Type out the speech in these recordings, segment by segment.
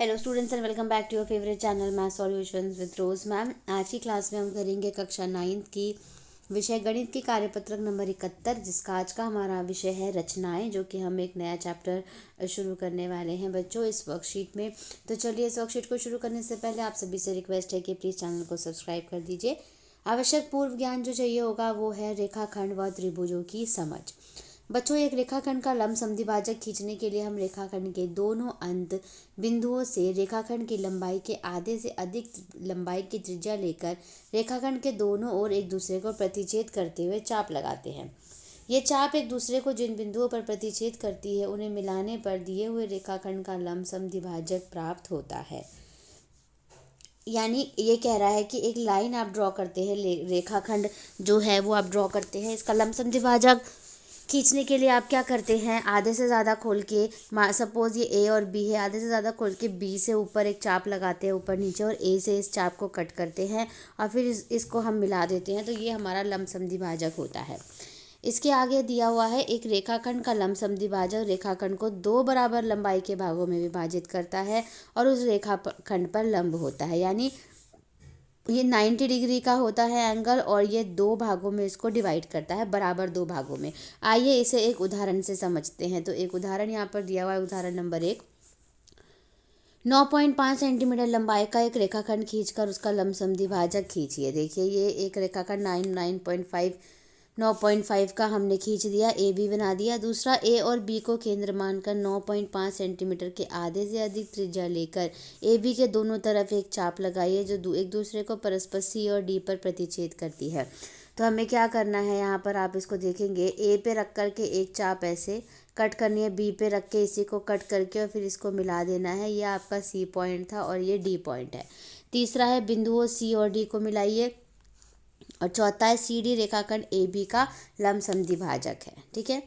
Hello students and welcome back to your favourite channel math solutions with Rose ma'am. आज की class में हम करेंगे कक्षा 9th की विषय गणित की कार्यपत्रक नंबर 71, जिसका आज का हमारा विषय है रचनाएं, जो कि हम एक नया चैप्टर शुरू करने वाले हैं बच्चों इस वर्कशीट में। तो चलिए इस वर्कशीट को शुरू करने से पहले आप सभी से रिक्वेस्ट है कि प्लीज़ चैनल को सब्सक्राइब कर दीजिए। आवश्यक पूर्व ज्ञान जो चाहिए होगा वो है रेखाखंड व त्रिभुजों की समझ। बच्चों, एक रेखाखंड का लंब समद्विभाजक खींचने के लिए हम रेखाखंड के दोनों अंत बिंदुओं से रेखाखंड की लंबाई के आधे से अधिक लंबाई की त्रिज्या लेकर रेखाखंड के दोनों ओर एक दूसरे को प्रतिच्छेद करते हुए चाप लगाते हैं। ये चाप एक दूसरे को जिन बिंदुओं पर प्रतिच्छेद करती है उन्हें मिलाने पर दिए हुए रेखाखंड का लंब समद्विभाजक प्राप्त होता है। यानी ये कह रहा है कि एक लाइन आप ड्रॉ करते हैं, रेखाखंड जो है वो आप ड्रॉ करते हैं, इसका लंब समद्विभाजक खींचने के लिए आप क्या करते हैं, आधे से ज़्यादा खोल के, सपोज ये ए और बी है, आधे से ज़्यादा खोल के बी से ऊपर एक चाप लगाते हैं ऊपर नीचे, और ए से इस चाप को कट करते हैं और फिर इसको हम मिला देते हैं, तो ये हमारा लंब समद्विभाजक होता है। इसके आगे दिया हुआ है एक रेखाखंड का लंब समद्विभाजक रेखाखंड को दो बराबर लंबाई के भागों में विभाजित करता है और उस रेखाखंड पर लंब होता है। यानी ये 90 डिग्री का होता है एंगल, और ये दो भागों में इसको डिवाइड करता है, बराबर दो भागों में। आइए इसे एक उदाहरण से समझते हैं। तो एक उदाहरण यहाँ पर दिया हुआ है, उदाहरण नंबर 1। 9.5 सेंटीमीटर लंबाई का एक रेखाखंड खींचकर उसका लंब समद्विभाजक खींचिए। देखिए ये एक रेखाखंड 9.5 का हमने खींच दिया, ए बी बना दिया। दूसरा, ए और बी को केंद्र मानकर 9.5 सेंटीमीटर के आधे से अधिक त्रिज्या लेकर ए बी के दोनों तरफ एक चाप लगाइए जो एक दूसरे को परस्पर सी और डी पर प्रतिच्छेद करती है। तो हमें क्या करना है, यहाँ पर आप इसको देखेंगे, ए पे रख करके एक चाप ऐसे कट करनी है, बी पे रख के इसी को कट करके और फिर इसको मिला देना है। ये आपका सी पॉइंट था और ये डी पॉइंट है। तीसरा है, बिंदुओं सी और डी को मिलाइए। और चौथा है, सी डी रेखाखंड ए बी का लंब समद्विभाजक है। ठीक है।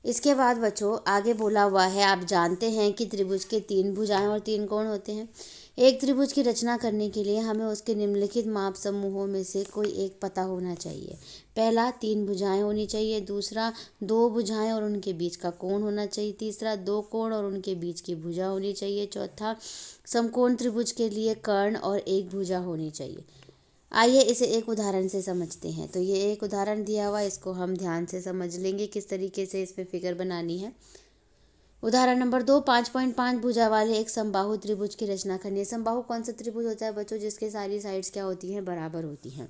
इसके बाद बच्चों आगे बोला हुआ है, आप जानते हैं कि त्रिभुज के 3 भुजाएं और 3 कोण होते हैं। एक त्रिभुज की रचना करने के लिए हमें उसके निम्नलिखित माप समूहों में से कोई एक पता होना चाहिए। पहला, 3 भुजाएं होनी चाहिए। दूसरा, 2 भुजाएं और उनके बीच का कोण होना चाहिए। तीसरा, 2 कोण और उनके बीच की भुजा होनी चाहिए। चौथा, समकोण त्रिभुज के लिए कर्ण और एक भुजा होनी चाहिए। आइए इसे एक उदाहरण से समझते हैं। तो ये एक उदाहरण दिया हुआ है, इसको हम ध्यान से समझ लेंगे किस तरीके से इस पे फिगर बनानी है। उदाहरण नंबर 2, 5.5 भुजा वाले एक समबाहु त्रिभुज की रचना करनी है। समबाहु कौन सा त्रिभुज होता है बच्चों, जिसके सारी साइड्स क्या होती हैं, बराबर होती हैं।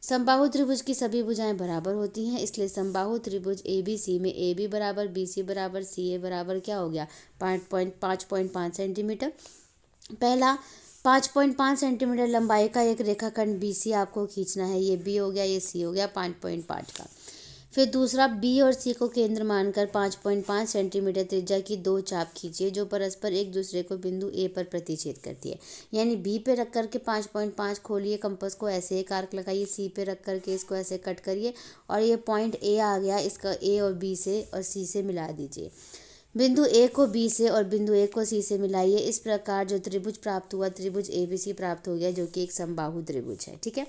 समबाहु त्रिभुज की सभी भुजाएं बराबर होती हैं, इसलिए समबाहु त्रिभुज ए बी सी में ए बी बराबर बी सी बराबर सी ए बराबर क्या हो गया, 5.5 सेंटीमीटर। पहला, 5.5 सेंटीमीटर लंबाई का एक रेखाखंड बी सी आपको खींचना है। ये बी हो गया, ये सी हो गया 5.5 का। फिर दूसरा, बी और सी को केंद्र मानकर 5.5 सेंटीमीटर त्रिज्या की 2 चाप खींचिए जो परस्पर एक दूसरे को बिंदु ए पर प्रतिच्छेद करती है। यानी बी पे रख करके 5.5 खोलिए, कंपास को ऐसे एक आर्क लगाइए, सी पे रख करके इसको ऐसे कट करिए और ये पॉइंट ए आ गया, इसका ए और बी से और सी से मिला दीजिए। बिंदु ए को बी से और बिंदु ए को सी से मिलाइए। इस प्रकार जो त्रिभुज प्राप्त हुआ, त्रिभुज एबीसी प्राप्त हो गया, जो कि एक समबाहु त्रिभुज है। ठीक है।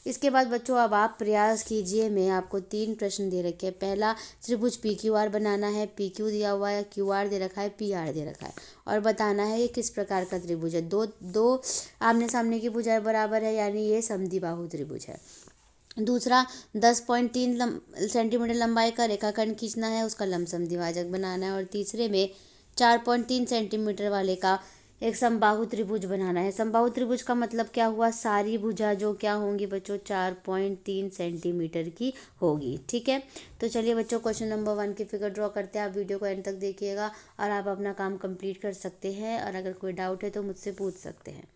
इसके बाद बच्चों अब आप प्रयास कीजिए, मैं आपको 3 प्रश्न दे रखे हैं। पहला, त्रिभुज पी क्यू आर बनाना है। पी क्यू दिया हुआ है, क्यू आर दे रखा है, पी आर दे रखा है, और बताना है ये किस प्रकार का त्रिभुज है। दो आमने सामने की भुजाएं बराबर है, यानी ये समद्विबाहु त्रिभुज है। दूसरा, 10.3 सेंटीमीटर लंबाई का रेखाखंड खींचना है, उसका लंब समद्विभाजक बनाना है। और तीसरे में 4.3 सेंटीमीटर वाले का एक समबाहु त्रिभुज बनाना है। समबाहु त्रिभुज का मतलब क्या हुआ, सारी भुजा जो क्या होंगी बच्चों, 4.3 सेंटीमीटर की होगी। ठीक है। तो चलिए बच्चों, क्वेश्चन नंबर 1 की फिगर ड्रॉ करते हैं। आप वीडियो को एंड तक देखिएगा और आप अपना काम कंप्लीट कर सकते हैं, और अगर कोई डाउट है तो मुझसे पूछ सकते हैं।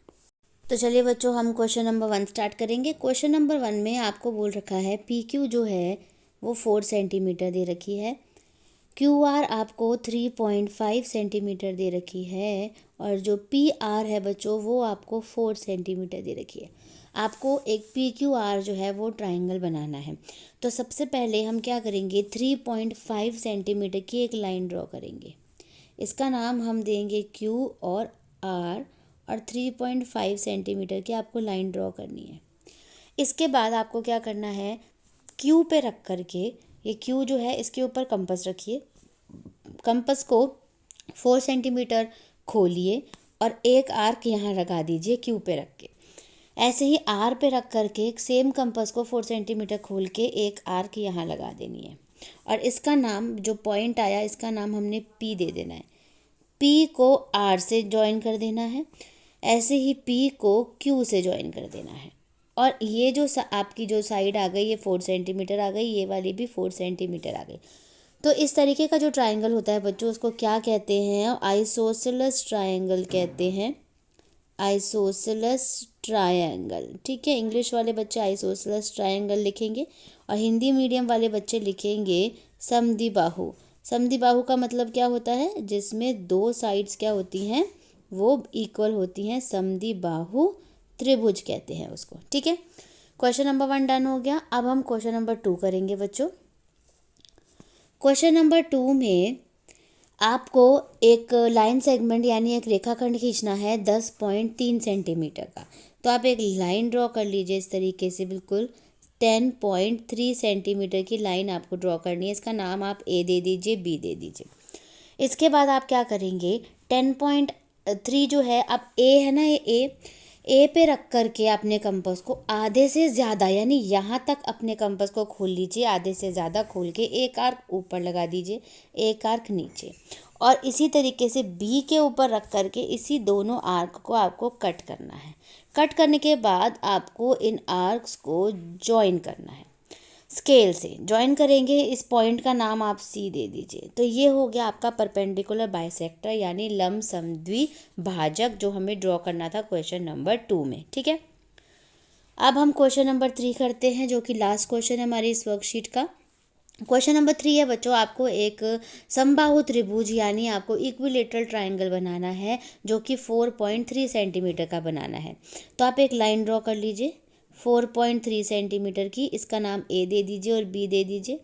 तो चलिए बच्चों, हम क्वेश्चन नंबर 1 स्टार्ट करेंगे। क्वेश्चन नंबर 1 में आपको बोल रखा है पी क्यू जो है वो 4 सेंटीमीटर दे रखी है, क्यू आर आपको 3.5 सेंटीमीटर दे रखी है, और जो पी आर है बच्चों वो आपको 4 सेंटीमीटर दे रखी है। आपको एक पी क्यू आर जो है वो ट्राइंगल बनाना है। तो सबसे पहले हम क्या करेंगे, 3.5 सेंटीमीटर की एक लाइन ड्रॉ करेंगे। इसका नाम हम देंगे क्यू और आर, और 3.5 सेंटीमीटर की आपको लाइन ड्रॉ करनी है। इसके बाद आपको क्या करना है, क्यू पे रख करके, ये क्यू जो है इसके ऊपर कंपास रखिए, कंपास को 4 सेंटीमीटर खोलिए और एक आर्क यहाँ लगा दीजिए क्यू पे रख के। ऐसे ही आर पे रख करके सेम कंपास को 4 सेंटीमीटर खोल के एक आर्क यहाँ लगा देनी है और इसका नाम, जो पॉइंट आया इसका नाम हमने पी दे देना है। पी को आर से ज्वाइन कर देना है, ऐसे ही पी को क्यू से ज्वाइन कर देना है। और ये जो आपकी जो साइड आ गई ये 4 सेंटीमीटर आ गई, ये वाली भी 4 सेंटीमीटर आ गई। तो इस तरीके का जो ट्राइंगल होता है बच्चों, उसको क्या कहते हैं? आइसोसेलेस ट्राइंगल कहते हैं, आइसोसेलेस ट्रायंगल। ठीक है, इंग्लिश वाले बच्चे आइसोसेलेस ट्रायंगल लिखेंगे और हिंदी मीडियम वाले बच्चे लिखेंगे समद्विबाहु। समद्विबाहु का मतलब क्या होता है? जिसमें दो साइड्स क्या होती हैं, वो इक्वल होती हैं, समद्विबाहु त्रिभुज कहते हैं उसको। ठीक है, क्वेश्चन नंबर 1 डन हो गया। अब हम क्वेश्चन नंबर 2 करेंगे बच्चों। क्वेश्चन नंबर 2 में आपको एक लाइन सेगमेंट यानी एक रेखाखंड खींचना है 10.3 सेंटीमीटर का। तो आप एक लाइन ड्रॉ कर लीजिए इस तरीके से, बिल्कुल 10.3 सेंटीमीटर की लाइन आपको ड्रॉ करनी है। इसका नाम आप ए दे दीजिए, बी दे दीजिए। इसके बाद आप क्या करेंगे, 10.3 जो है, अब ए है ना, ये ए पे रख करके अपने कंपास को आधे से ज़्यादा यानी यहाँ तक अपने कंपास को खोल लीजिए, आधे से ज़्यादा खोल के एक आर्क ऊपर लगा दीजिए, एक आर्क नीचे। और इसी तरीके से बी के ऊपर रख करके इसी दोनों आर्क को आपको कट करना है। कट करने के बाद आपको इन आर्क्स को जॉइन करना है, स्केल से जॉइन करेंगे। इस पॉइंट का नाम आप सी दे दीजिए। तो ये हो गया आपका परपेंडिकुलर बाइसेक्टर यानी लंब समद्विभाजक, जो हमें ड्रॉ करना था क्वेश्चन नंबर 2 में। ठीक है, अब हम क्वेश्चन नंबर 3 करते हैं, जो कि लास्ट क्वेश्चन है हमारी इस वर्कशीट का। क्वेश्चन नंबर 3 है बच्चों, आपको एक समबाहु त्रिभुज यानी आपको इक्विलेटरल ट्राइंगल बनाना है, जो कि 4.3 सेंटीमीटर का बनाना है। तो आप एक लाइन ड्रॉ कर लीजिए 4.3 सेंटीमीटर की, इसका नाम ए दे दीजिए और बी दे दीजिए।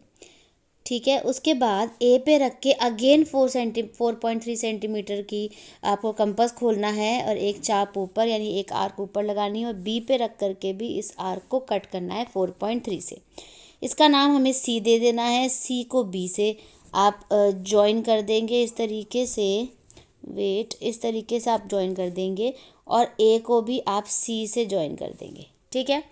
ठीक है, उसके बाद ए पे रख के अगेन 4.3 सेंटीमीटर की आपको कंपास खोलना है और एक चाप ऊपर यानी एक आर्क ऊपर लगानी है और बी पे रख करके भी इस आर्क को कट करना है 4.3 से। इसका नाम हमें सी दे देना है। सी को बी से आप ज्वाइन कर देंगे इस तरीके से, इस तरीके से आप ज्वाइन कर देंगे और ए को भी आप सी से ज्वाइन कर देंगे। ठीक है,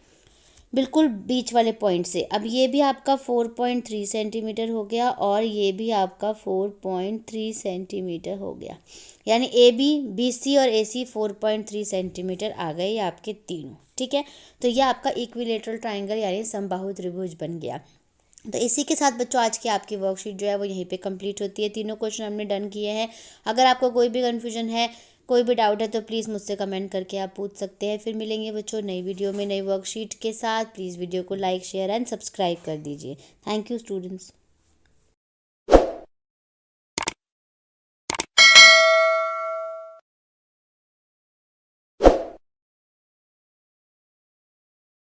बिल्कुल बीच वाले पॉइंट से। अब ये भी आपका 4.3 सेंटीमीटर हो गया और ये भी आपका 4.3 सेंटीमीटर हो गया, यानी ए बी सी और ए सी 4.3 सेंटीमीटर आ गए आपके तीनों। ठीक है, तो ये आपका इक्विलेटरल ट्राइंगल यानी समबाहु त्रिभुज बन गया। तो इसी के साथ बच्चों आज की आपकी वर्कशीट जो है वो यहीं पे कंप्लीट होती है। तीनों क्वेश्चन हमने डन किए हैं। अगर आपको कोई भी कन्फ्यूजन है, कोई भी डाउट है, तो प्लीज़ मुझसे कमेंट करके आप पूछ सकते हैं। फिर मिलेंगे बच्चों नई वीडियो में नई वर्कशीट के साथ। प्लीज़ वीडियो को लाइक, शेयर एंड सब्सक्राइब कर दीजिए। Thank you students.